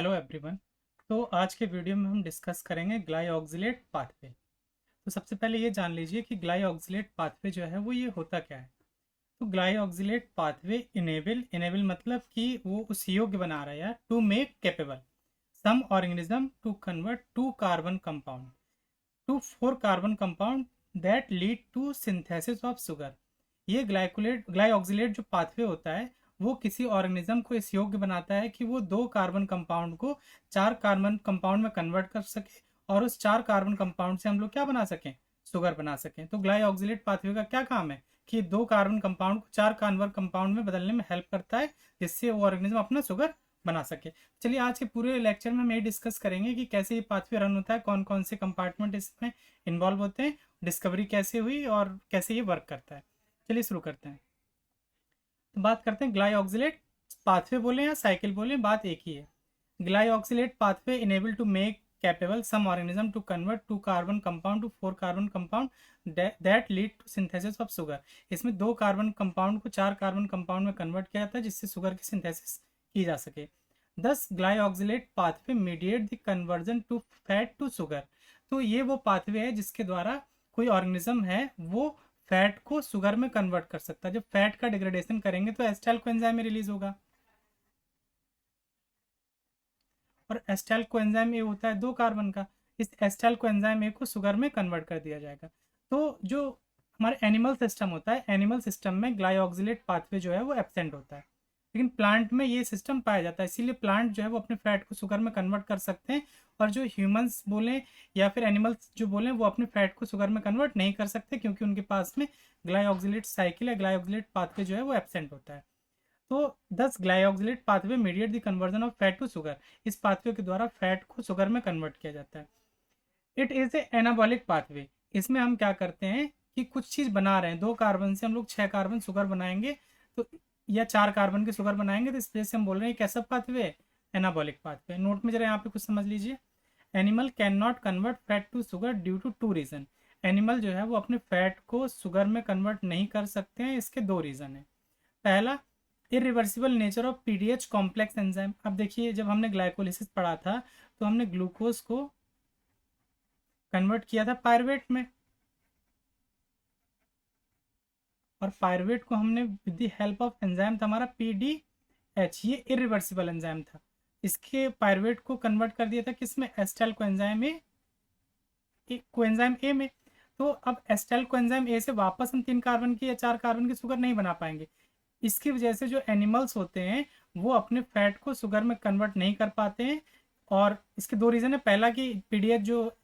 Hello everyone. तो आज के वीडियो में हम डिस्कस करेंगे ग्लाइऑक्सिलेट पाथवे। तो सबसे पहले ये जान लीजिए कि ग्लाइऑक्सिलेट पाथवे जो है वो ये होता क्या है। तो ग्लाइऑक्सिलेट पाथवे इनेबल मतलब कि वो उस योग्य बना रहा है to make capable some organism to convert two carbon compound to four carbon compound that lead to synthesis of sugar. ये ग्लाइऑक्सिलेट जो पाथवे होता है वो किसी ऑर्गेनिज्म को इस योग्य बनाता है कि वो दो कार्बन कंपाउंड को चार कार्बन कंपाउंड में कन्वर्ट कर सके और उस चार कार्बन कंपाउंड से हम लोग क्या बना सकें, शुगर बना सकें। तो ग्लाइऑक्सिलेट पाथवे का क्या काम है कि दो कार्बन कंपाउंड को चार कार्बन कंपाउंड में बदलने में हेल्प करता है, जिससे वो ऑर्गेनिज्म अपना शुगर बना सके। चलिए आज के पूरे लेक्चर में हम ये डिस्कस करेंगे कि कैसे ये पाथवे रन होता है, कौन कौन से कंपार्टमेंट इसमें इन्वॉल्व होते हैं, डिस्कवरी कैसे हुई और कैसे ये वर्क करता है। चलिए शुरू करते हैं। तो बात करते हैं ग्लाइऑक्सिलेट पाथवे बोले या साइकिल बोले, बात एक ही है। Glyoxylate pathway enable to make capable some organism to convert two carbon compound to four carbon compound that lead to synthesis of sugar. इसमें दो कार्बन कंपाउंड को चार कार्बन कंपाउंड में कन्वर्ट किया जाता है जिससे शुगर की सिंथेसिस की जा सके। Thus glyoxylate pathway mediate the conversion to fat to sugar. तो ये वो पाथवे है जिसके द्वारा कोई ऑर्गेनिज्म है वो फैट को शुगर में कन्वर्ट कर सकता है। जब फैट का डिग्रेडेशन करेंगे तो एस्टाइल कोएंजाइम में रिलीज होगा, और एस्टाइल कोएंजाइम ये होता है दो कार्बन का। इस एस्टाइल कोएंजाइम ए को शुगर में कन्वर्ट कर दिया जाएगा। तो जो हमारे एनिमल सिस्टम होता है, एनिमल सिस्टम में ग्लाइऑक्सिलेट पाथवे जो है वो एब्सेंट होता है, लेकिन प्लांट में ये सिस्टम पाया जाता है। इसीलिए प्लांट जो है वो अपने फैट को शुगर में कन्वर्ट कर सकते हैं, और जो ह्यूमंस बोले या फिर एनिमल्स जो बोले वो अपने फैट को शुगर में कन्वर्ट नहीं कर सकते, क्योंकि उनके पास में ग्लाइऑक्सिलेट साइकिल या ग्लाइऑक्सिलेट पाथवे जो है वो एब्सेंट होता है। तो 10 glyoxylate pathway mediate the conversion of fat to sugar. इस पाथवे के द्वारा फैट को शुगर में कन्वर्ट किया जाता है। It is a anabolic pathway. इसमें हम क्या करते हैं कि कुछ चीज बना रहे हैं, दो कार्बन से हम लोग छह कार्बन शुगर बनाएंगे, तो या चार कार्बन के शुगर बनाएंगे, तो इस वजह से हम बोल रहे हैं कैसा पाथवे है, एनाबॉलिक पाथवे। नोट में जरा यहाँ पे कुछ समझ लीजिए। Animal can not convert fat to sugar due to two reason. Animal जो है वो अपने फैट को शुगर में कन्वर्ट नहीं कर सकते हैं, इसके दो रीजन है। पहला, irreversible nature of PDH complex enzyme. अब देखिए जब हमने ग्लाइकोलिसिस पढ़ा था तो हमने ग्लूकोज को कन्वर्ट किया था पायरुवेट में, और पायरुवेट को हमने with the help of enzyme था हमारा पीडीएच, ये इरिवर्सिबल एंजाइम था। इसके पायरुवेट को कन्वर्ट कर दिया था किसमें, एस्टाइल कोएंजाइम ए में। तो अब एस्टाइल कोएंजाइम ए से वापस हम तीन कार्बन की या चार कार्बन की शुगर नहीं बना पाएंगे। इसकी वजह से जो एनिमल्स होते हैं वो अपने फैट को शुगर में कन्वर्ट नहीं कर पाते हैं, और इसके दो रीज़न है। पहला कि पीडीएच जो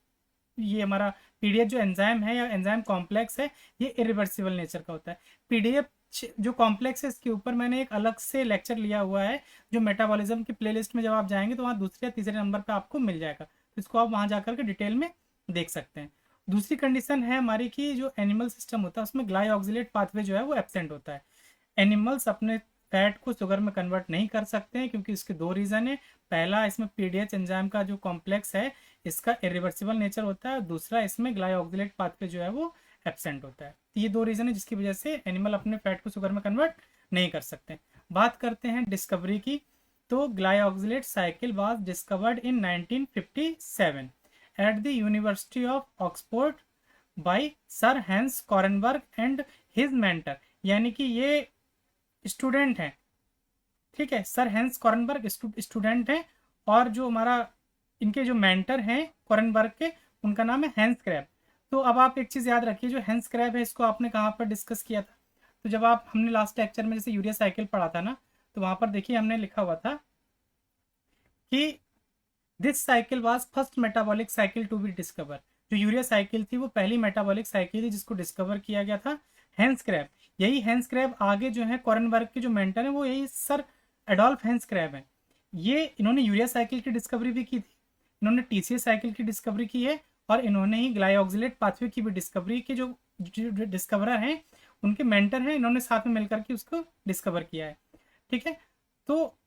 ये हमारा पीडीएच जो एंजाइम है या एंजाइम कॉम्प्लेक्स है ये इरिवर्सिबल नेचर का होता है। पीडीएच जो कॉम्प्लेक्स है इसके ऊपर मैंने एक अलग से लेक्चर लिया हुआ है, जो मेटाबॉलिज्म की प्लेलिस्ट में जब आप जाएंगे तो वहाँ दूसरे या तीसरे नंबर पर आपको मिल जाएगा, तो इसको आप वहाँ जाकर के डिटेल में देख सकते हैं। दूसरी कंडीशन है हमारी कि जो एनिमल सिस्टम होता है उसमें ग्लाइऑक्सिलेट पाथवे जो है वो एब्सेंट होता है। एनिमल्स अपने फैट को शुगर में कन्वर्ट नहीं कर सकते हैं क्योंकि इसके दो रीज़न है। पहला, इसमें पीडीएच एंजाइम का जो कॉम्प्लेक्स है इसका इरिवर्सिबल नेचर होता है, दूसरा इसमें ग्लाइऑक्सिलेट पाथवे जो है वो एब्सेंट होता है। तो ये दो रीज़न है जिसकी वजह से एनिमल अपने फैट को शुगर में कन्वर्ट नहीं कर सकते। बात करते हैं डिस्कवरी की। तो glyoxylate cycle was discovered in 1957 at the university of Oxford by sir Hans Kornberg and his mentor. यानी कि ये स्टूडेंट हैं, ठीक है, सर हैंस कॉरेनबर्ग स्टूडेंट हैं, और जो हमारा इनके जो मेंटर हैं कॉरेनबर्ग के, उनका नाम है हैंस क्रैब। तो अब आप एक चीज़ याद रखिए, जो हैंस क्रैब है इसको आपने कहाँ पर डिस्कस किया था, तो जब आप हमने लास्ट लेक्चर में जैसे यूरिया साइकिल पढ़ा था ना, तो वहाँ पर देखिए हमने लिखा हुआ था कि this cycle was first metabolic cycle to be discover. जो यूरिया साइकिल थी वो पहली मेटाबॉलिक साइकिल थी जिसको डिस्कवर किया गया था हैंस क्रैब। यही हैंस क्रैब आगे जो है कॉरेनबर्ग के जो मेंटर है वो यही सर एडोल्फ हैंस क्रैब है। ये इन्होंने यूरिया साइकिल की डिस्कवरी भी की थी, इन्होंने टीसीएस साइकिल की डिस्कवरी की है, और इन्होंने ही ग्लाइऑक्सिलेट पाथवे की भी डिस्कवरी के जो डिस्कवरर हैं उनके मेंटर हैं, इन्होंने साथ में मिलकर के उसको डिस्कवर किया है। ठीक है, तो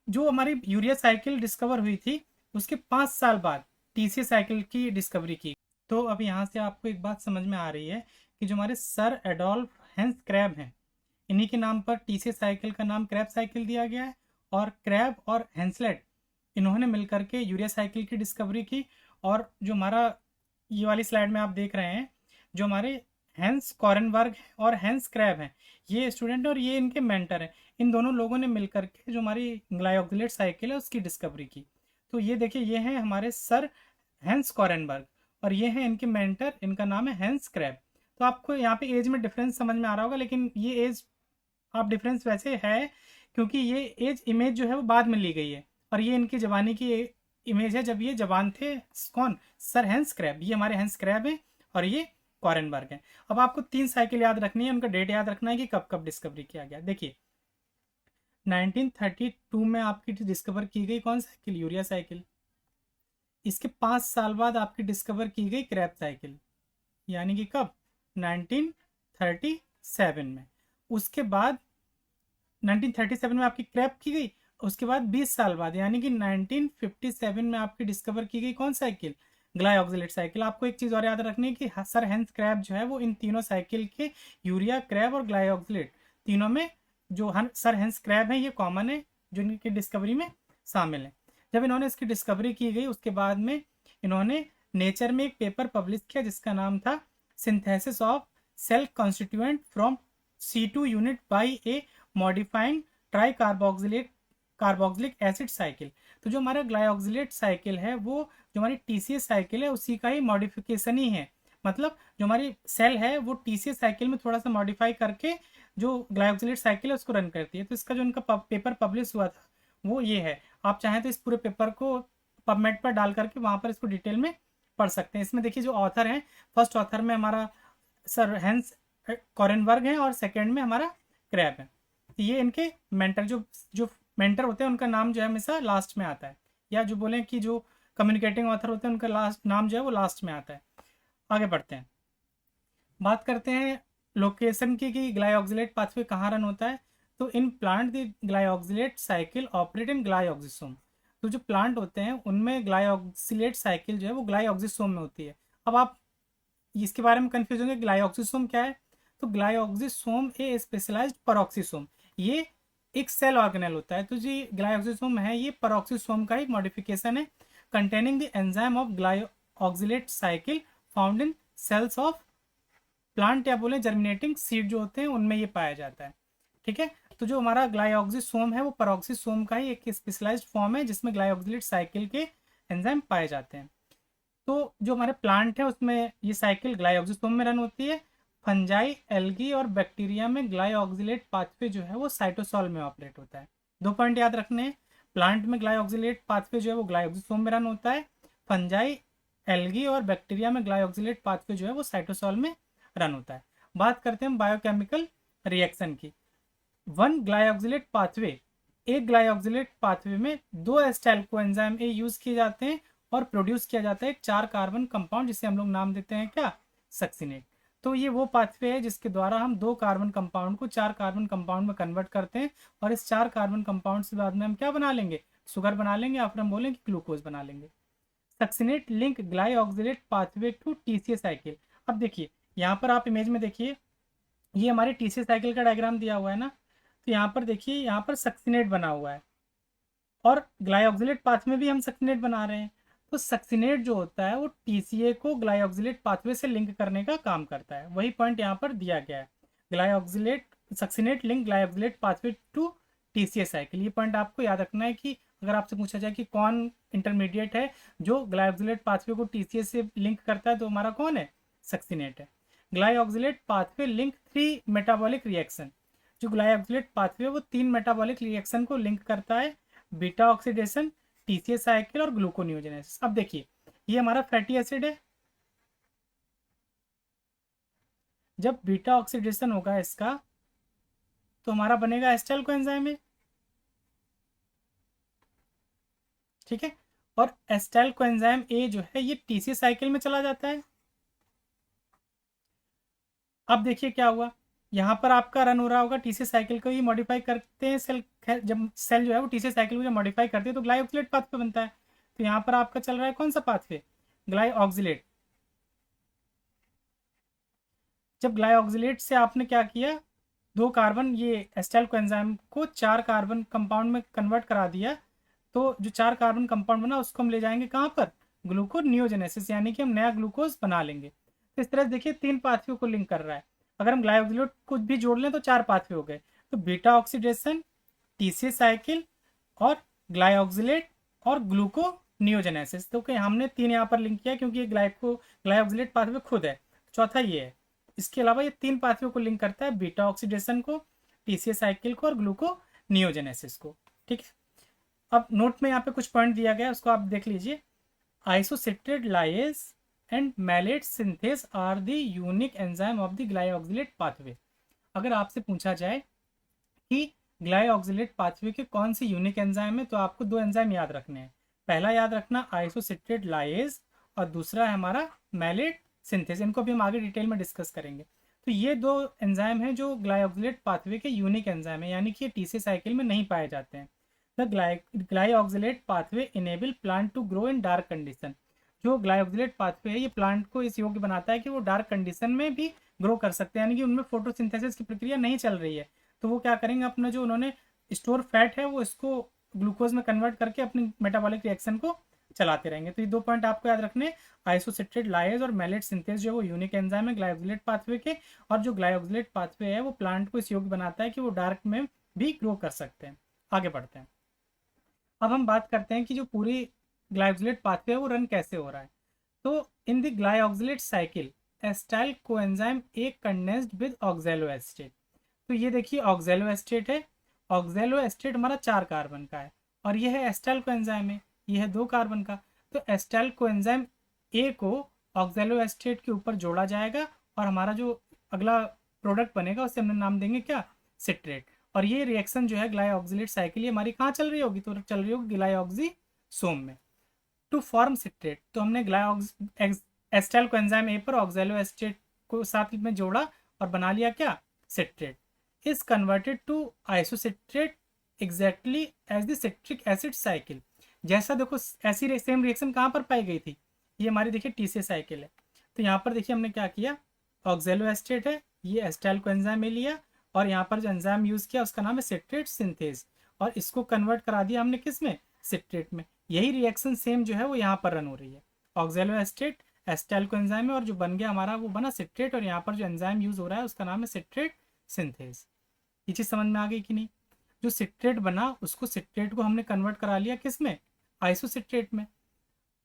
जो हमारी यूरिया साइकिल डिस्कवर हुई थी उसके 5 साल बाद टीसीएस साइकिल की डिस्कवरी की। तो अब यहाँ से आपको एक बात समझ में आ रही है कि जो हमारे सर एडोल्फ हैंस क्रैब हैं, इन्हीं के नाम पर टीसीएस साइकिल का नाम क्रैब साइकिल दिया गया है, और क्रैब और हैंसलेट इन्होंने मिलकर के यूरिया साइकिल की डिस्कवरी की। और जो हमारा ये वाली स्लाइड में आप देख रहे हैं, जो हमारे हैंस कॉरेनबर्ग और हैंस क्रैब हैं, ये स्टूडेंट और ये इनके मेंटर हैं। इन दोनों लोगों ने मिलकर के जो हमारी ग्लाइऑक्सिलेट साइकिल है उसकी डिस्कवरी की। तो ये देखिए, ये हैं हमारे सर हैंस कॉरेनबर्ग, और ये हैं इनके मेंटर, इनका नाम है हैंस क्रैब। तो आपको यहाँ पे एज में डिफरेंस समझ में आ रहा होगा, लेकिन ये एज आप डिफरेंस वैसे है क्योंकि ये एज इमेज जो है वो बाद में ली गई है, और ये इनकी जवानी की इमेज है जब ये जवान थे। कौन? सर हैंस क्रैब, ये हमारे हैंस क्रैब हैं, और ये कॉरेनबर्ग हैं। अब आपको 3 साइकिल याद रखनी है, उनका डेट याद रखना है कि कब कब डिस्कवरी किया गया। देखिए 1932 में आपकी डिस्कवर की गई कौन साइकिल? Urea cycle. इसके 5 साल बाद आपकी डिस्कवर की गई क्रैब साइकिल, यानी कि कब? 1937 में। उसके बाद 1937 में आपकी क्रैप की गई। उसके बाद 20 साल बाद यानी कि 1957 में आपकी डिस्कवर की गई कौन साइकिल? Glyoxylate cycle. आपको एक चीज़ और याद रखनी है कि सर हैंस क्रैब जो है वो इन तीनों साइकिल के, यूरिया, क्रैब और ग्लाइऑक्सिलेट, तीनों में जो सर हैंस क्रैब है ये कॉमन है, जो इनकी डिस्कवरी में शामिल है। जब इन्होंने इसकी डिस्कवरी की गई उसके बाद में इन्होंने नेचर में एक पेपर पब्लिश किया जिसका नाम था synthesis of cell constituent from C2 unit by a modifying tricarboxylic acid cycle. तो जो हमारा ग्लाइऑक्सिलेट साइकिल है वो जो हमारी TCS साइकिल है उसी का ही मॉडिफिकेशन ही है। मतलब जो हमारी सेल है वो TCS साइकिल में थोड़ा सा मॉडिफाई करके जो ग्लाइऑक्सिलेट साइकिल है उसको रन करती है। तो इसका जो इनका पेपर पब्लिश हुआ था वो ये है। आप चाहें तो इस पूरे पेपर को पबमेड पर डाल करके वहाँ पर इसको डिटेल में पढ़ सकते हैं। इसमें देखिए जो ऑथर हैं, फर्स्ट ऑथर में हमारा सर हैंस कॉरेनबर्ग हैं और सेकेंड में हमारा क्रैब है। ये इनके मेंटर, जो जो मेंटर होते हैं उनका नाम जो है हमेशा लास्ट में आता है, या जो बोले कि जो कम्युनिकेटिंग ऑथर होते हैं उनका लास्ट नाम जो है वो लास्ट में आता है। आगे बढ़ते हैं, बात करते हैं लोकेशन की कि ग्लाइऑक्सिलेट पाथवे कहाँ रन होता है। तो in plant the glyoxylate cycle operate in glyoxysome. तो जो प्लांट होते हैं उनमें ग्लाइऑक्सिलेट साइकिल जो है वो ग्लाइऑक्सिसोम में होती है। अब आप इसके बारे में कंफ्यूज होंगे, ग्लाइऑक्सिसोम क्या है? तो ग्लाइऑक्सिसोम ए स्पेशलाइज्ड पेरोक्सिसोम, ये एक सेल ऑर्गेनेल होता है। तो जो ग्लाइऑक्सिसोम है ये पेरोक्सिसोम का ही मॉडिफिकेशन है, containing the enzyme of glyoxylate cycle found in cells of plant, या बोले जर्मिनेटिंग सीड जो होते हैं उनमें ये पाया जाता है। ठीक है, तो जो हमारा ग्लाइऑक्सिसोम है वो पेरोक्सिसोम का ही एक स्पेशलाइज्ड फॉर्म है जिसमें ग्लाइऑक्सिलेट साइकिल के एंजाइम पाए जाते हैं। तो जो हमारे प्लांट है उसमें ये साइकिल ग्लाइऑक्सिसोम में रन होती है। फंजाई, एल्गी और बैक्टीरिया में ग्लाइऑक्सिलेट पाथवे जो है वो साइटोसॉल में ऑपरेट होता है। 2 पॉइंट याद रखने हैं, प्लांट में ग्लाइऑक्सिलेट पाथवे जो है वो ग्लाइऑक्सिसोम में रन होता है। फंजाई, एल्गी और बैक्टीरिया में ग्लाइऑक्सिलेट पाथवे जो है वो साइटोसॉल में रन होता है। बात करते हैं बायोकेमिकल रिएक्शन की। वन ग्लाइऑक्सिलेट पाथवे, एक ग्लाइऑक्सिलेट पाथवे में 2 एस्टाइल कोएंजाइम ए यूज किए जाते हैं और प्रोड्यूस किया जाता है एक 4 कार्बन कंपाउंड जिसे हम लोग नाम देते हैं क्या? सक्सिनेट। तो ये वो पाथवे है जिसके द्वारा हम 2 कार्बन कंपाउंड को 4 कार्बन कंपाउंड में कन्वर्ट करते हैं, और इस 4 कार्बन कंपाउंड से बाद में हम क्या बना लेंगे? शुगर बना लेंगे, या फिर हम बोलेंगे ग्लूकोज बना लेंगे। Succinate link glyoxylate pathway to TCA cycle. अब देखिए यहाँ पर आप इमेज में देखिए, ये हमारे TCA साइकिल का डायग्राम दिया हुआ है ना। तो यहाँ पर देखिए, यहाँ पर सक्सिनेट बना हुआ है और ग्लाइऑक्सिलेट पाथ में भी हम सक्सिनेट बना रहे हैं। तो सक्सिनेट जो होता है वो TCA को ग्लाइऑक्सिलेट पाथवे से लिंक करने का काम करता है। वही पॉइंट यहाँ पर दिया गया है, glyoxylate succinate link glyoxylate pathway to TCA cycle. ये पॉइंट आपको याद रखना है कि अगर आपसे पूछा जाए कि कौन इंटरमीडिएट है जो ग्लाइऑक्सिलेट पाथवे को TCA से लिंक करता है, तो हमारा कौन है? सक्सिनेट है। Glyoxylate pathway link 3 metabolic reaction. जो ग्लाइऑक्सिलेट पाथवे वो 3 मेटाबॉलिक रिएक्शन को लिंक करता है, बीटा ऑक्सीडेशन, TCA साइकिल और ग्लूकोनियोजेनेसिस। अब देखिए ये हमारा फैटी एसिड है, जब बीटा ऑक्सीडेशन होगा इसका तो हमारा बनेगा एस्टाइल कोएंजाइम है। ठीक है, और एस्टाइल कोएंजाइम ए जो है ये TCA साइकिल में चला जाता है। अब देखिए क्या हुआ, यहाँ पर आपका रन हो रहा होगा TCA साइकिल को ही मॉडिफाई करते हैं सेल। जब सेल जो है वो TCA साइकिल को जब मॉडिफाई करते हैं तो ग्लाइऑक्सिलेट पाथवे बनता है। तो यहाँ पर आपका चल रहा है कौन सा पाथवे? ग्लाइऑक्सिलेट। जब ग्लाइऑक्सिलेट से आपने क्या किया, 2 कार्बन ये एस्टाइल कोएंजाइम को 4 कार्बन कंपाउंड में कन्वर्ट करा दिया, तो जो 4 कार्बन कंपाउंड बना उसको हम ले जाएंगे कहाँ पर, ग्लूकोनियोजेनेसिस, यानी कि हम नया ग्लूकोज बना लेंगे। तो इस तरह से देखिए 3 पाथवे को लिंक कर रहा है। अगर हम ग्लाइकोलिसिस कुछ भी जोड़ लें तो 4 पाथवे हो गए। तो बीटा ऑक्सीडेशन, टीसी साइकिल और ग्लाइऑक्सिलेट और ग्लूकोनियोजेनेसिस। तो कि हमने 3 यहाँ पर लिंक किया क्योंकि ये ग्लाइऑक्सिलेट पाथवे खुद है। चौथा ये है। इसके अलावा ये 3 पाथवे को लिंक करता है, बीटा ऑक्सीडेशन को, टीसी साइकिल को और ग्लूकोनियोजेनेसिस को। ठीक है, अब नोट में यहाँ पे कुछ पॉइंट दिया गया है, उसको आप देख लीजिए। Isocitrate lyase and malate synthase are the unique enzyme of the glyoxylate pathway. अगर आपसे पूछा जाए कि ग्लाइऑक्सिलेट पाथवे के कौन सी यूनिक एंजाइम है, तो आपको 2 एंजाइम याद रखने हैं। पहला याद रखना आइसोसिट्रेट लाइएज और दूसरा है हमारा मैलेट सिंथेस। इनको भी हम आगे डिटेल में डिस्कस करेंगे। तो ये 2 एंजाइम हैं जो ग्लाइऑक्सिलेट पाथवे के यूनिक एंजाइम है, यानी कि ये टीसी साइकिल में नहीं पाए जाते हैं। The glyoxylate pathway enable plant to grow in dark condition. जो ग्लाइऑक्सिलेट पाथवे है ये प्लांट को इस योग्य बनाता है कि वो डार्क कंडीशन में भी ग्रो कर सकते हैं, यानी कि उनमें फोटोसिंथेसिस की प्रक्रिया नहीं चल रही है। तो वो क्या करेंगे, अपना जो उन्होंने स्टोर फैट है वो इसको ग्लूकोज में कन्वर्ट करके अपनी मेटाबॉलिक रिएक्शन को चलाते रहेंगे। तो ये 2 पॉइंट आपको याद रखने, आइसोसिट्रेट लाइएज और मैलेट सिंथेस जो है वो यूनिक एंजाइम है ग्लाइऑक्सिलेट पाथवे के, और जो ग्लाइऑक्सिलेट पाथवे है वो प्लांट को इस योग्य बनाता है कि वो डार्क में भी ग्रो कर सकते हैं। आगे बढ़ते हैं। अब हम बात करते हैं कि जो पूरी ग्लाइऑक्सिलेट पाथवे है वो रन कैसे हो रहा है। तो in the glyoxylate cycle acetyl coenzyme a condensed with oxalo estate. तो ये देखिए ऑक्सैलो एस्टेट है। ऑक्सैलो एस्टेट हमारा 4 कार्बन का है और ये है एस्टाइल कोएंजाइम है, ये है 2 कार्बन का। तो एस्टाइल कोएंजाइम ए को ऑक्सैलो एस्टेट के ऊपर जोड़ा जाएगा और हमारा जो अगला प्रोडक्ट बनेगा उसे हमने नाम देंगे क्या, सिट्रेट। और ये रिएक्शन जो है ग्लाइऑक्सिलेट साइकिल ये हमारी कहाँ चल रही होगी, तो चल रही होगी ग्लाइऑक्सीसोम में टू फॉर्म सिट्रेट। तो हमने एस्टाइल कोएंजाइम ए पर ऑक्सैलो एस्टेट को साथ में जोड़ा और बना लिया क्या, citrate. Is converted to isocitrate exactly as the citric acid cycle. जैसा देखो ऐसी सेम रिएक्शन कहाँ पर पाई गई थी, ये हमारी देखिए टीसी साइकिल है। तो यहाँ पर देखिए हमने क्या किया, ऑक्सैलो एस्टेट है, ये एस्टाइल कोएंजाइम में लिया और यहाँ पर जो एंजाइम यूज किया उसका नाम है सिट्रेट सिंथेज, और इसको कन्वर्ट करा दिया हमने किस में, सिट्रेट में। यही रिएक्शन सेम जो है वो यहाँ पर रन हो रही है। ऑक्सैलो एस्टेट एस्टाइल कोएंजाइम है और जो बन गया हमारा वो बना सिट्रेट, और यहाँ पर जो एंजाइम यूज हो रहा है उसका नाम है सिट्रेट सिंथेज। ये चीज समझ में आ गई कि नहीं। जो सिट्रेट बना उसको सिट्रेट को हमने कन्वर्ट करा लिया किस में, आइसोसिट्रेट में।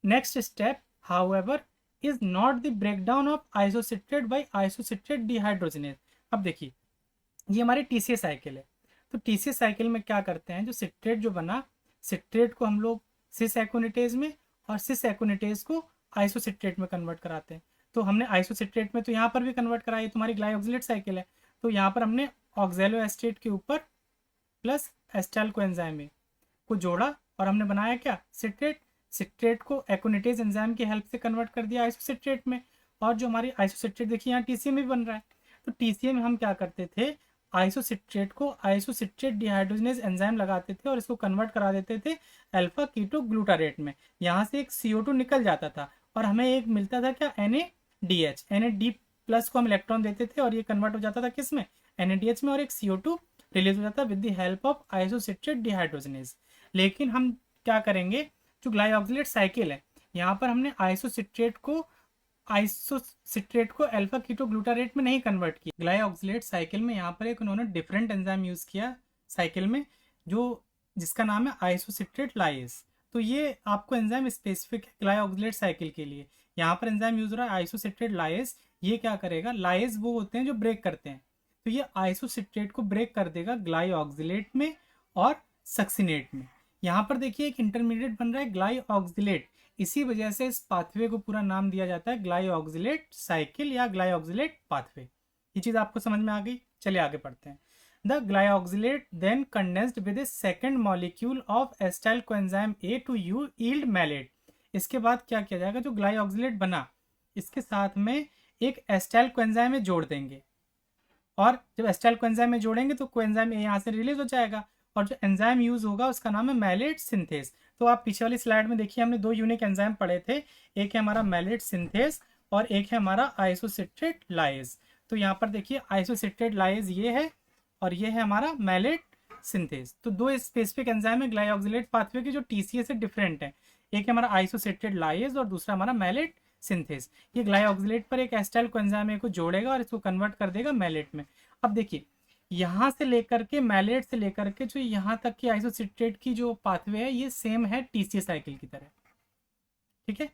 Next step however is not the breakdown of isocitrate by isocitrate dehydrogenase. अब देखिए ये हमारी टीसीए साइकिल है। तो टीसीए साइकिल में क्या करते हैं, जो सिट्रेट जो बना, सिट्रेट को हम लोग सिस एकोनिटेज में और सिस एकोनिटेज को आइसोसिट्रेट में कन्वर्ट कराते हैं। तो हमने आइसोसिट्रेट में तो यहाँ पर भी कन्वर्ट कराई, तुम्हारी ग्लाइऑक्सिलेट साइकिल है। तो यहाँ पर हमने ऑक्सैलो एस्टेट के ऊपर प्लस एस्टाइल कोएंजाइम को जोड़ा और हमने बनाया क्या, सिट्रेट। सिट्रेट को एकोनिटेज एंजाइम की हेल्प से कन्वर्ट कर दिया आइसोसिट्रेट में। और जो हमारी आइसोसिट्रेट देखिए यहाँ टीसीए में भी बन रहा है। तो टीसीए में हम क्या करते थे, आइसोसिट्रेट को आइसोसिट्रेट डिहाइड्रोजनेज एंजाइम लगाते थे और इसको कन्वर्ट करा देते थे अल्फा कीटो ग्लूटारेट में। यहाँ से एक CO2 निकल जाता था और हमें एक मिलता था क्या, NADH। NAD प्लस को हम इलेक्ट्रॉन देते थे और ये कन्वर्ट हो जाता था किस में, NADH में, और एक CO2 रिलीज हो जाता with the help of isocitrate dehydrogenase. लेकिन हम क्या करेंगे, जो ग्लाइऑक्सिलेट साइकिल है यहाँ पर हमने आइसोसिट्रेट को अल्फा कीटो ग्लूटारेट में नहीं कन्वर्ट किया। ग्लाइऑक्सिलेट साइकिल में यहाँ पर एक उन्होंने डिफरेंट एंजाइम यूज किया साइकिल में, जो जिसका नाम है आइसोसिट्रेट लाइएज। तो ये आपको एंजाइम स्पेसिफिक है ग्लाइऑक्सिलेट साइकिल के लिए। यहाँ पर एंजाइम यूज हो रहा है आइसोसिट्रेट लाइएज। ये क्या करेगा, लाइएज वो होते हैं जो ब्रेक करते हैं, तो ये आइसोसिट्रेट को ब्रेक कर देगा ग्लाइऑक्सिलेट में और सक्सिनेट में। यहाँ पर देखिए एक इंटरमीडिएट बन रहा है ग्लाइऑक्सिलेट, इसी वजह से इस पाथवे को पूरा नाम दिया जाता है ग्लाइऑक्सिलेट साइकिल या ग्लाइऑक्सिलेट पाथवे। ये चीज आपको समझ में आ गई। चलिए आगे पढ़ते हैं। The glyoxylate then condensed with a second molecule of acetyl coenzyme A to yield malate. इसके बाद क्या किया जाएगा, जो ग्लाइऑक्सिलेट बना इसके साथ में एक एस्टाइल कोएंजाइम में जोड़ देंगे, और जब एस्टाइल कोएंजाइम में जोड़ेंगे तो कोएंजाइम ए यहाँ से रिलीज हो जाएगा और जो एंजाइम यूज होगा उसका नाम है मैलेट सिंथेस। तो आप पीछे वाली स्लाइड में देखिए हमने 2 यूनिक एंजाइम पढ़े थे, एक है हमारा मैलेट सिंथेस और एक है हमारा आइसोसिट्रेट लाइएज। तो यहाँ पर देखिए आइसोसिट्रेट लाइएज ये है और ये है हमारा मैलेट सिंथेज। तो दो स्पेसिफिक एंजाइम है ग्लाइऑक्सिलेट पाथवे के जो टीसीए से डिफरेंट है। एक है हमारा आइसोसेटेड लाइज और दूसरा हमारा मैलेट सिंथेज। ये ग्लाइऑक्सिलेट पर एक एस्टाइल कोएंजाइम को जोड़ेगा और इसको कन्वर्ट कर देगा मैलेट में। अब देखिए यहाँ से लेकर के मैलेट से लेकर के जो यहाँ तक की आइसोसेटेड की जो पाथवे है ये सेम है टीसीए साइकिल की तरह। ठीक है,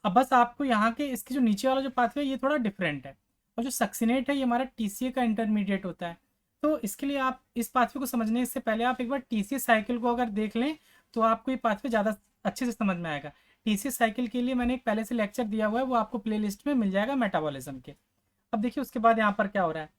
अब बस आपको यहाँ के इसकी जो नीचे वाला जो पाथवे है ये थोड़ा डिफरेंट है। और जो सक्सिनेट है ये हमारा टीसीए का इंटरमीडिएट होता है। तो इसके लिए आप इस पाथवे को समझने से पहले आप एक बार टीसीए साइकिल को अगर देख लें तो आपको ये पाथवे ज़्यादा अच्छे से समझ में आएगा। टीसीए साइकिल के लिए मैंने एक पहले से लेक्चर दिया हुआ है, वो आपको प्लेलिस्ट में मिल जाएगा मेटाबॉलिज्म के। अब देखिए उसके बाद यहाँ पर क्या हो रहा है,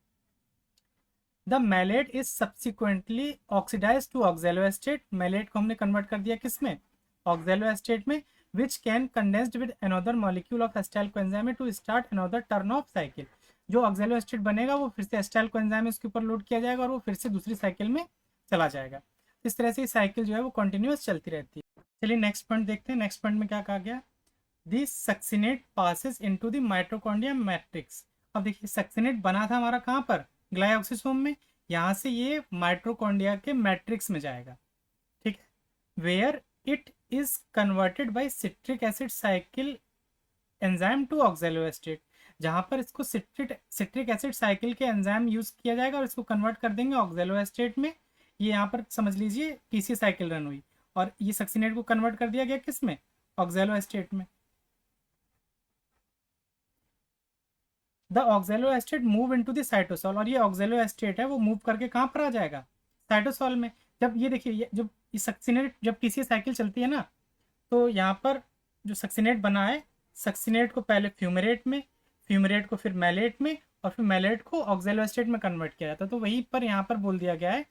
the malate is subsequently oxidize to oxaloacetate. Malate को हमने कन्वर्ट कर दिया किस में, ऑक्सैलोएस्टेट में, which can condensed with another molecule of acetyl coenzyme to start another turn of cycle। जो ऑक्सैलोएस्टेट बनेगा वो फिर से एसिटाइल कोएंजाइम इसके ऊपर लोड किया जाएगा और वो फिर से दूसरी साइकिल में चला जाएगा। इस तरह से ये साइकिल जो है वो कंटिन्यूअस चलती रहती है। चलिए नेक्स्ट पॉइंट देखते हैं। नेक्स्ट पॉइंट में क्या कहा गया, this succinate passes into the mitochondria matrix. अब देखिए सक्सिनेट बना था हमारा कहाँ पर, ग्लाइऑक्सिसोम में। यहाँ से ये माइटोकॉन्ड्रिया के मैट्रिक्स में जाएगा। ठीक है, where it is converted by citric acid cycle enzyme to oxaloacetate। जहां पर इसको सिट्रिक एसिड साइकिल के एंजाइम यूज किया जाएगा और इसको कन्वर्ट कर देंगे ऑक्सैलोएस्टेट में। ये यहाँ पर समझ लीजिए टीसी साइकिल रन हुई और ये सक्सिनेट को कन्वर्ट कर दिया गया किस में, ऑक्सैलोएस्टेट में। The oxaloacetate move into the cytosol, और ये ऑक्सैलोएस्टेट है वो मूव करके कहाँ पर आ जाएगा, साइटोसॉल में। जब ये देखिए जब ये सक्सिनेट जब टीसी साइकिल चलती है ना, तो यहाँ पर जो सक्सिनेट बना है, सक्सिनेट को पहले फ्यूमरेट में, फ्यूमरेट को फिर मैलेट में और फिर मैलेट को ऑक्सैलोएस्टेट में कन्वर्ट किया जाता है। तो वहीं पर यहाँ पर बोल दिया गया है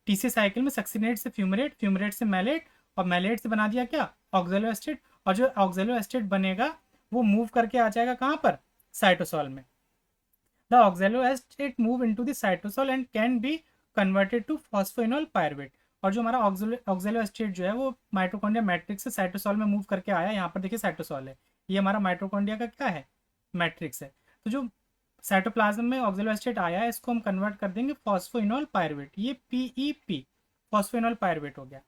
टीसी साइकिल में सक्सिनेट से फ्यूमरेट, फ्यूमरेट से मैलेट और मैलेट से बना दिया क्या, ऑक्सैलोएस्टेट। और जो ऑक्सैलोएस्टेट बनेगा वो मूव करके आ जाएगा कहाँ पर, साइटोसॉल में। The oxaloacetate move into the cytosol and can be converted to phosphoenol pyruvate. और जो हमारा ऑक्सैलोएस्टेट जो है वो माइटोकॉन्ड्रिया मैट्रिक्स से साइटोसॉल में मूव करके आया। यहाँ पर देखिए साइटोसॉल है, ये हमारा माइटोकॉन्ड्रिया का क्या है, मैट्रिक्स है। तो जो साइटोप्लाज्म में ऑक्सैलोएस्टेट आया है इसको हम कन्वर्ट कर देंगे फॉस्फोइनोल पायरुवेट, ये पीईपी फॉस्फोइनोल पायरुवेट हो गया।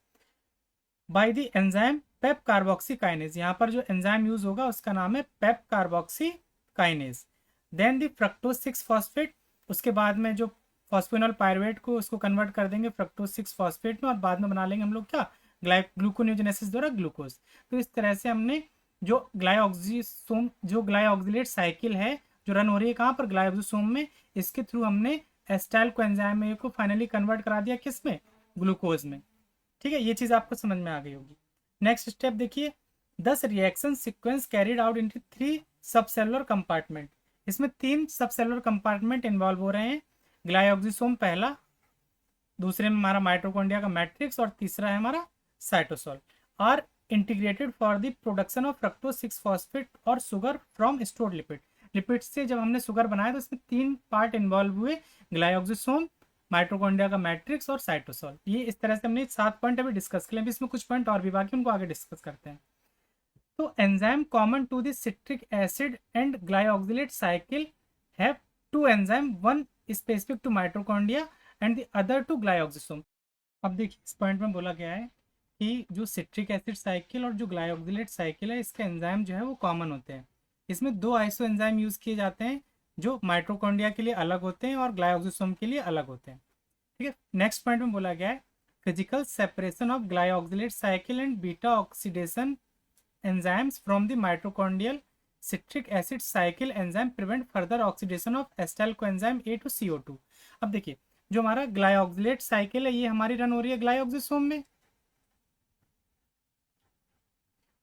By the enzyme PEP carboxy kinase, यहाँ पर जो एंजाइम यूज होगा उसका नाम है PEP carboxy kinase. Then the fructose 6 phosphate, उसके बाद में जो फॉस्फोइनोल पायरुवेट को उसको कन्वर्ट कर देंगे फ्रक्टोज 6 फॉस्फेट में और बाद में बना लेंगे हम लोग क्या, ग्लूकोनियोजेनेसिस द्वारा ग्लूकोज। तो इस तरह से हमने जो ग्लाइऑक्सिसोम जो ग्लाइऑक्सिलेट साइकिल है जो रन हो रही है कहाँ पर, ग्लाइऑक्सिसोम में, इसके थ्रू हमने एसिटाइल कोएंजाइम को फाइनली कन्वर्ट करा दिया किस में, ग्लूकोज में। ठीक है, ये चीज़ आपको समझ में आ गई होगी। नेक्स्ट स्टेप देखिए, 10 reaction sequence carried out into 3 subcellular compartment. इसमें 3 सबसेलुलर कंपार्टमेंट इन्वॉल्व हो रहे हैं। ग्लाइऑक्सिसोम पहला, दूसरे में हमारा माइटोकॉन्ड्रिया का मैट्रिक्स और तीसरा है हमारा cytosol, are integrated for the production of fructose 6 phosphate और sugar from stored lipid. Lipid से जब हमने शुगर बनाया तो इसमें 3 पार्ट इन्वॉल्व हुए, ग्लाइऑक्सिसोम, माइटोकॉन्ड्रिया का मैट्रिक्स और साइटोसॉल। ये इस तरह से हमने 7 पॉइंट अभी डिस्कस किए। अभी इसमें कुछ पॉइंट और भी बाकी उनको आगे डिस्कस करते हैं। तो enzyme common to the citric acid and glyoxylate cycle have 2 enzyme, one specific to mitochondria and the other to glyoxysome. अब देखिए इस पॉइंट में बोला गया है कि जो सिट्रिक एसिड साइकिल और जो ग्लाइऑक्सिलेट साइकिल है इसके एंजाइम जो है वो कॉमन होते हैं। इसमें 2 आइसो एंजाइम यूज किए जाते हैं जो माइटोकॉन्ड्रिया के लिए अलग होते हैं और ग्लाइऑक्सिसोम के लिए अलग होते हैं। ठीक है, नेक्स्ट पॉइंट में बोला गया है physical separation of glyoxylate cycle and beta oxidation enzymes from the mitochondrial citric acid cycle enzyme prevent further oxidation of acetyl coenzyme A to CO2। अब देखिए जो हमारा ग्लाइऑक्सिलेट साइकिल है ये हमारी रन हो रही है ग्लाइऑक्सिसोम में,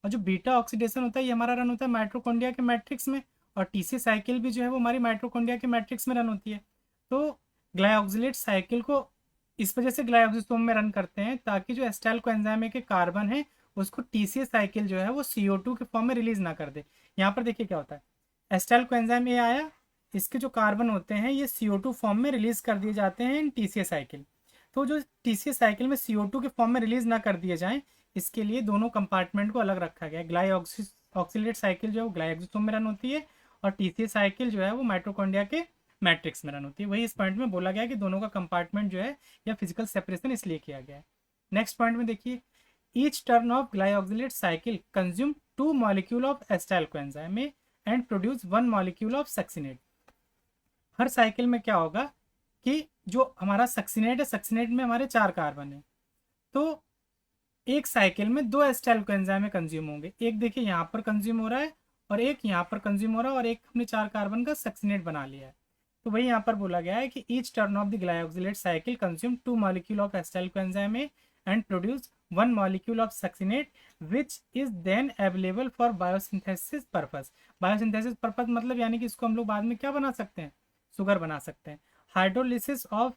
और जो बीटा ऑक्सीडेशन होता है ये हमारा रन होता है माइटोकॉन्ड्रिया के मैट्रिक्स में, और टीसी साइकिल भी जो है वो हमारी माइटोकॉन्ड्रिया के मैट्रिक्स में रन होती है। तो ग्लाइऑक्सिलेट साइकिल को इस वजह से ग्लाइऑक्सिसोम में रन करते हैं ताकि जो एसिटाइल कोएंजाइम के कार्बन है उसको टीसी साइकिल जो है वो CO2 के फॉर्म में रिलीज ना कर दे। यहाँ पर देखिए क्या होता है, एसिटाइल कोएंजाइम A आया, इसके जो कार्बन होते हैं ये CO2 फॉर्म में रिलीज कर दिए जाते हैं इन टीसी साइकिल। तो जो टीसी साइकिल में CO2 के फॉर्म में रिलीज ना कर दिए जाएं इसके लिए दोनों कंपार्टमेंट को अलग रखा गया है। ग्लाइऑक्सिलेट साइकिल जो है वो ग्लाइऑक्सिसोम में रन होती है और टीसी साइकिल जो है वो माइटोकॉन्ड्रिया के मैट्रिक्स में रन होती है। वही इस पॉइंट में बोला गया है कि दोनों का कंपार्टमेंट जो है या फिजिकल सेपरेशन इसलिए किया गया है। नेक्स्ट पॉइंट में देखिए, each turn of glyoxylate cycle consume 2 molecule of acetyl coenzyme and produce 1 molecule of succinate. Her cycle में क्या होगा कि जो हमारा सक्सिनेट है, सक्सिनेट में हमारे 4 कार्बन है, तो एक साइकिल में 2 एसिटाइल कोएंजाइम कंज्यूम होंगे। एक देखिए यहाँ पर कंज्यूम हो रहा है और एक यहाँ पर कंज्यूम हो रहा है, और एक हमने 4 कार्बन का सक्सिनेट बना लिया है। तो वही यहाँ पर बोला गया है कि each turn of the glyoxylate cycle consume 2 molecule of acetyl coenzyme and produce 1 molecule of succinate which is then available for biosynthesis purpose. Biosynthesis purpose मतलब यानी कि इसको हम लोग बाद में क्या बना सकते हैं, शुगर बना सकते हैं। Hydrolysis of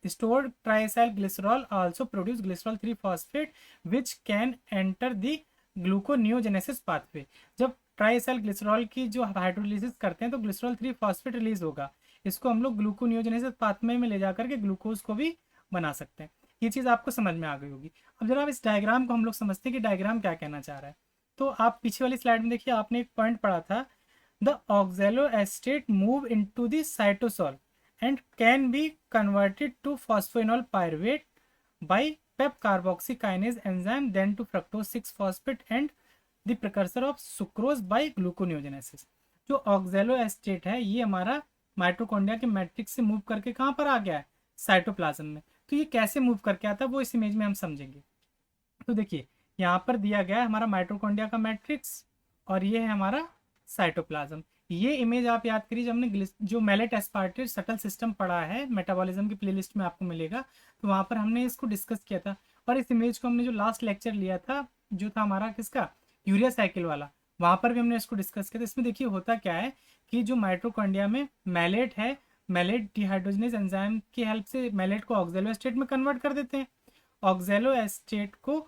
stored triacyl glycerol also produce glycerol 3 phosphate which can enter the gluconeogenesis pathway। जब ट्राइसाइल ग्लिसरॉल की जो हाइड्रोलिसिस करते हैं तो ग्लिसरॉल 3 फॉस्फेट रिलीज होगा, इसको हम लोग ग्लूकोनियोजेनेसिस पाथवे में ले जाकर के ग्लूकोज को भी बना सकते हैं। ये चीज़ आपको समझ में आ गई होगी। अब जरा इस डायग्राम को हम लोग समझते हैं कि डायग्राम क्या कहना चाह रहा है। तो आप पीछे वाली स्लाइड में देखिए, आपने एक पॉइंट पढ़ा था, the oxaloacetate move into the cytosol and can be converted to phosphoenol pyruvate by pep carboxykinase enzyme, then to fructose 6 phosphate and the precursor of sucrose by gluconeogenesis। जो ऑक्सैलो एस्टेट है ये हमारा mitochondria के matrix से move करके कहाँ पर आ गया है, साइटोप्लाज्म में। तो ये कैसे मूव करके आता है वो इस इमेज में हम समझेंगे। तो देखिए यहाँ पर दिया गया है हमारा माइटोकॉन्ड्रिया का मैट्रिक्स और ये है हमारा साइटोप्लाज्म। ये इमेज आप याद करिए, जब हमने जो मैलेट एस्पार्टेट सटल सिस्टम पढ़ा है मेटाबॉलिज्म की प्लेलिस्ट में आपको मिलेगा, तो वहाँ पर हमने इसको डिस्कस किया था। और इस इमेज को हमने जो लास्ट लेक्चर लिया था जो था हमारा किसका, यूरिया साइकिल वाला, वहाँ पर भी हमने इसको डिस्कस किया था। इसमें देखिए होता क्या है कि जो माइटोकॉन्ड्रिया में मैलेट है, मैलेट डिहाइड्रोजनेज एंजाइम की हेल्प से मैलेट को ऑक्सैलो एस्टेट में कन्वर्ट कर देते हैं। ऑक्सैलो एस्टेट को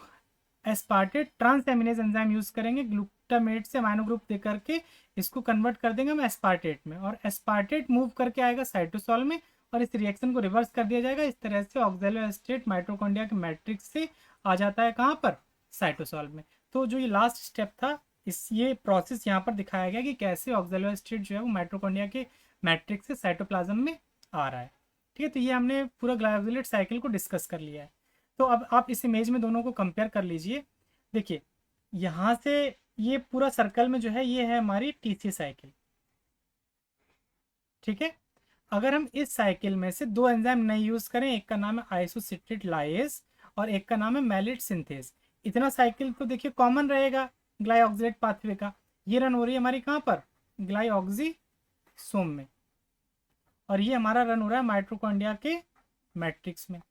एस्पार्टेट ट्रांस एमिनेज एंजाइम यूज करेंगे, ग्लूटामेट से अमाइनो ग्रुप दे करके इसको कन्वर्ट कर देंगे हम एस्पार्टेट में, और एस्पार्टेट मूव करके आएगा साइटोसॉल में और इस रिएक्शन को रिवर्स कर दिया जाएगा। इस तरह से ऑक्सैलो एस्टेट माइटोकॉन्ड्रिया के मैट्रिक्स से आ जाता है कहाँ पर, साइटोसॉल में। तो जो ये लास्ट स्टेप था, इस ये प्रोसेस यहाँ पर दिखाया गया कि कैसे ऑक्सैलो एस्टेट जो है वो माइटोकॉन्ड्रिया के मैट्रिक्स से साइटोप्लाज्म में आ रहा है। ठीक है, तो ये हमने पूरा ग्लाइकोलाइट साइकिल को डिस्कस कर लिया है। तो अब आप इस इमेज में दोनों को कंपेयर कर लीजिए। देखिए यहाँ से ये पूरा सर्कल में जो है ये है हमारी टीसी साइकिल। ठीक है, अगर हम इस साइकिल में से 2 एंजाइम नहीं यूज करें, एक का नाम है आइसोसिट्रेट लाइएज और एक का नाम है मैलेट सिंथेज, इतना साइकिल तो देखिए कॉमन रहेगा ग्लाइऑक्सिलेट पाथवे का। ये रन हो रही है हमारी कहाँ पर, ग्लाइऑक्सिसोम में, और ये हमारा रन हो रहा है माइटोकॉन्ड्रिया के मैट्रिक्स में।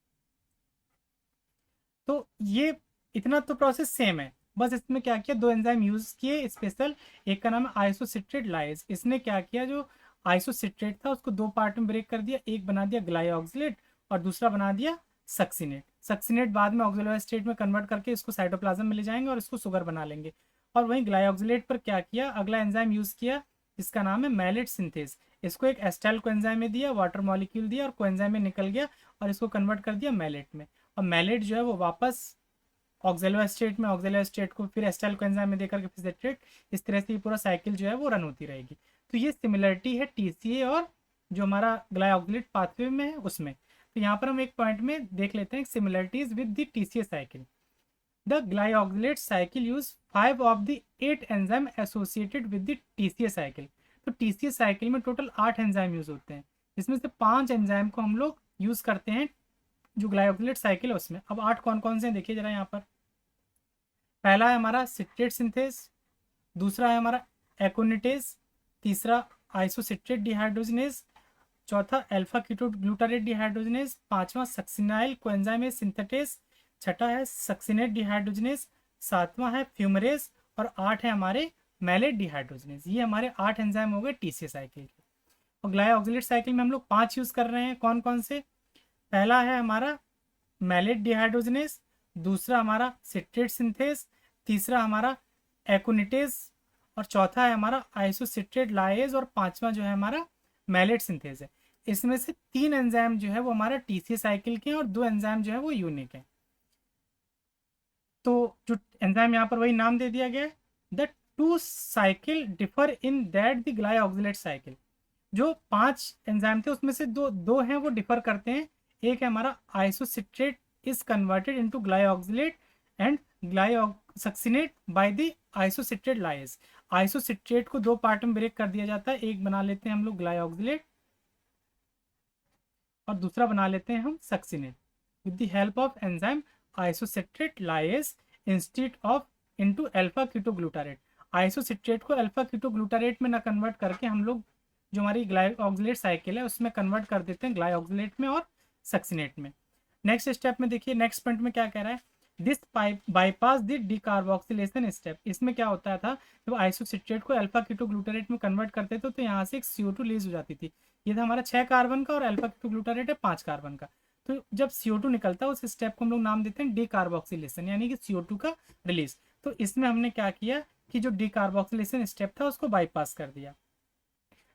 तो ये इतना तो प्रोसेस सेम है, बस इसमें क्या किया, 2 एंजाइम यूज किए स्पेशल। एक का नाम है आइसोसिट्रेट लाइज, इसने क्या किया, जो आइसोसिट्रेट था उसको 2 पार्ट में ब्रेक कर दिया, एक बना दिया ग्लाइऑक्सिलेट और दूसरा बना दिया सक्सिनेट। सक्सिनेट बाद में ऑक्सैलो एस्टेट में कन्वर्ट करके इसको साइटोप्लाज्म में ले जाएंगे और इसको शुगर बना लेंगे। और वहीं ग्लाइऑक्सिलेट पर क्या किया, अगला एंजाइम यूज किया जिसका नाम है मैलेट सिंथेज। इसको एक एस्टाइल कोएंजाइम में दिया, वाटर मॉलिक्यूल दिया और कोएंजाइम में निकल गया और इसको कन्वर्ट कर दिया मैलेट में। और मैलेट जो है वो वापस ऑक्सैलो एस्टेट में, ऑक्सैलो एस्टेट को फिर एस्टाइल कोएंजाइम में देकर के फिर सिट्रेट, इस तरह से ये पूरा साइकिल जो है वो रन होती रहेगी। तो ये सिमिलरिटी है टीसीए और जो हमारा ग्लाइऑक्सिलेट पाथवे में है उसमें। तो यहाँ पर हम एक पॉइंट में देख लेते हैं similarities with the TCA cycle. The glyoxylate cycle use 5 of the 8 enzyme associated with the TCA cycle. तो टीसीए साइकिल में टोटल 8 एंजाइम यूज होते हैं, जिसमें से 5 एंजाइम को हम लोग यूज करते हैं जो ग्लाइऑक्सिलेट साइकिल है उसमें। अब 8 कौन कौन से हैं देखिए जरा यहाँ पर। पहला है हमारा सिट्रेट सिंथेज, दूसरा है हमारा एकोनिटेज, तीसरा आइसोसिट्रेट डिहाइड्रोजनेज, चौथा अल्फा कीटो ग्लूटारेट डिहाइड्रोजनेज, पांचवा सक्सिनाइल कोएंजाइमेज सिंथेटेज, छठा है सक्सिनेट डिहाइड्रोजनेज, सातवां है फ्यूमरेज और 8 है हमारे मैलेट डिहाइड्रोजनेज। ये हमारे 8 एंजाइम हो गए टीसीए साइकिल के। और ग्लाइऑक्सिलेट साइकिल में हम लोग 5 यूज कर रहे हैं, कौन कौन से, पहला है हमारा मैलेट डिहाइड्रोजनेज, दूसरा हमारा सिट्रेट सिंथेज, तीसरा हमारा एकोनिटेज और चौथा है हमारा आइसोसिट्रेट लाइएज और पांचवा जो है हमारा मैलेट सिंथेज है। इसमें से 3 एंजाइम जो है वो हमारा टीसीए साइकिल के हैं और 2 एंजाइम जो है वो यूनिक है। तो जो एंजाइम यहाँ पर वही नाम दे दिया गया है। The 2 cycle differ in that the glyoxylate cycle, जो 5 एंजाइम थे उसमें से दो दो हैं वो डिफर करते हैं। एक है हमारा isocitrate is converted into glyoxylate and glyoxinate by the isocitrate lyase. Isocitrate को दो पार्ट में ब्रेक कर दिया जाता है, एक बना लेते हैं हम लोग ग्लाइऑक्सिलेट और दूसरा बना लेते हैं हम succinate with the help of enzyme isocitrate lies instead of into alpha ketoglutarate. Isocitrate को अल्फा कीटोग्लूटारेट में ना कन्वर्ट करके हम लोग जो हमारी ग्लाइऑक्सिलेट साइकिल है उसमें कन्वर्ट कर देते हैं ग्लाइऑक्सिलेट में और सक्सिनेट में। नेक्स्ट स्टेप में देखिए, नेक्स्ट पॉइंट में क्या कह रहा है, this bypass the decarboxylation step. इसमें क्या होता था, जब आइसोसिट्रेट को अल्फा कीटोग्लूटारेट में कन्वर्ट करते थे तो यहाँ से एक CO2 रिलीज हो जाती थी। ये था हमारा 6 कार्बन का और अल्फा कीटोग्लूटारेट है 5 कार्बन का। तो जब CO2 निकलता है उस स्टेप को हम लोग नाम देते हैं डिकार्बोक्सिलेशन, यानी कि CO2 का रिलीज। तो इसमें हमने क्या किया कि जो डिकार्बोक्सिलेशन स्टेप था उसको बाईपास कर दिया।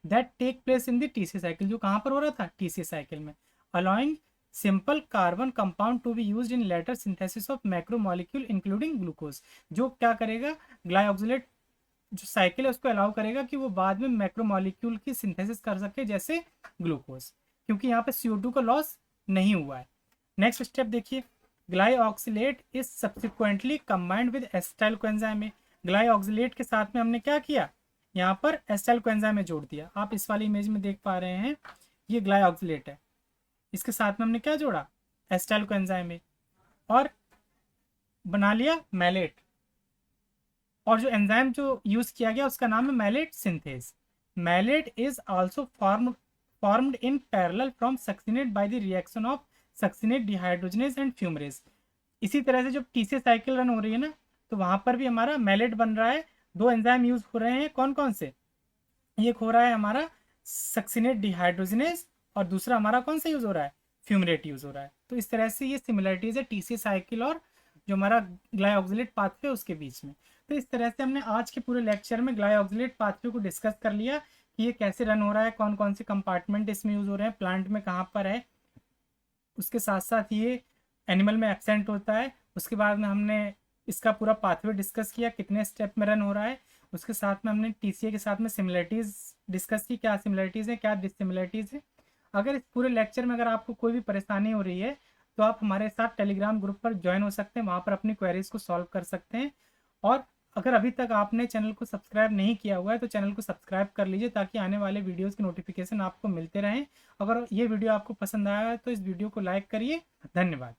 That take place in the TC cycle, जो कहाँ पर हो रहा था, TC साइकिल में, allowing simple carbon compound to be used in later synthesis of macromolecule including glucose. जो क्या करेगा, ग्लाइऑक्सिलेट जो साइकिल है उसको अलाउ करेगा कि वो बाद में मैक्रोमोलिक्यूल की सिंथेसिस कर सके जैसे ग्लूकोज, क्योंकि यहाँ पे CO2 का लॉस नहीं हुआ है। नेक्स्ट स्टेप देखिए, glyoxylate is subsequently combined with acetyl coenzyme. Glyoxylate के साथ में हमने क्या किया, यहाँ पर एसिटाइल कोएंजाइम में जोड़ दिया। आप इस वाली इमेज में देख पा रहे हैं, ये ग्लाइऑक्सिलेट है, इसके साथ में हमने क्या जोड़ा, एसिटाइल कोएंजाइम में, और बना लिया मैलेट। और जो एंजाइम जो यूज किया गया उसका नाम है malate synthase. Malate is also formed in parallel from succinate by the reaction of succinate dehydrogenase and fumarase. इसी तरह से जब TC साइकिल रन हो रही है ना, तो वहां पर भी हमारा मैलेट बन रहा है। दो एंजाइम यूज हो रहे हैं, कौन कौन से, एक हो रहा है हमारा सक्सिनेट डिहाइड्रोजनेज और दूसरा हमारा कौन सा यूज हो रहा है, फ्यूमरेट यूज हो रहा है। तो इस तरह से ये सिमिलरिटीज है TC साइकिल और जो हमारा ग्लाइऑक्सिलेट पाथवे उसके बीच में। तो इस तरह से हमने आज के पूरे लेक्चर में ग्लाइऑक्सिलेट पाथवे को डिस्कस कर लिया कि ये कैसे रन हो रहा है, कौन कौन से कंपार्टमेंट इसमें यूज हो रहे हैं, प्लांट में कहाँ पर है, उसके साथ साथ ये एनिमल में एब्सेंट होता है। उसके बाद में हमने इसका पूरा पाथवे डिस्कस किया, कितने स्टेप में रन हो रहा है। उसके साथ में हमने TCA के साथ में सिमिलरिटीज़ डिस्कस की, क्या सिमिलरिटीज़ है क्या डिससिमिलरिटीज़ है। अगर इस पूरे लेक्चर में अगर आपको कोई भी परेशानी हो रही है तो आप हमारे साथ टेलीग्राम ग्रुप पर ज्वाइन हो सकते हैं, वहाँ पर अपनी क्वेरीज को सॉल्व कर सकते हैं। और अगर अभी तक आपने चैनल को सब्सक्राइब नहीं किया हुआ है तो चैनल को सब्सक्राइब कर लीजिए ताकि आने वाले वीडियोज़ की नोटिफिकेशन आपको मिलते रहें। अगर ये वीडियो आपको पसंद आया है तो इस वीडियो को लाइक करिए। धन्यवाद।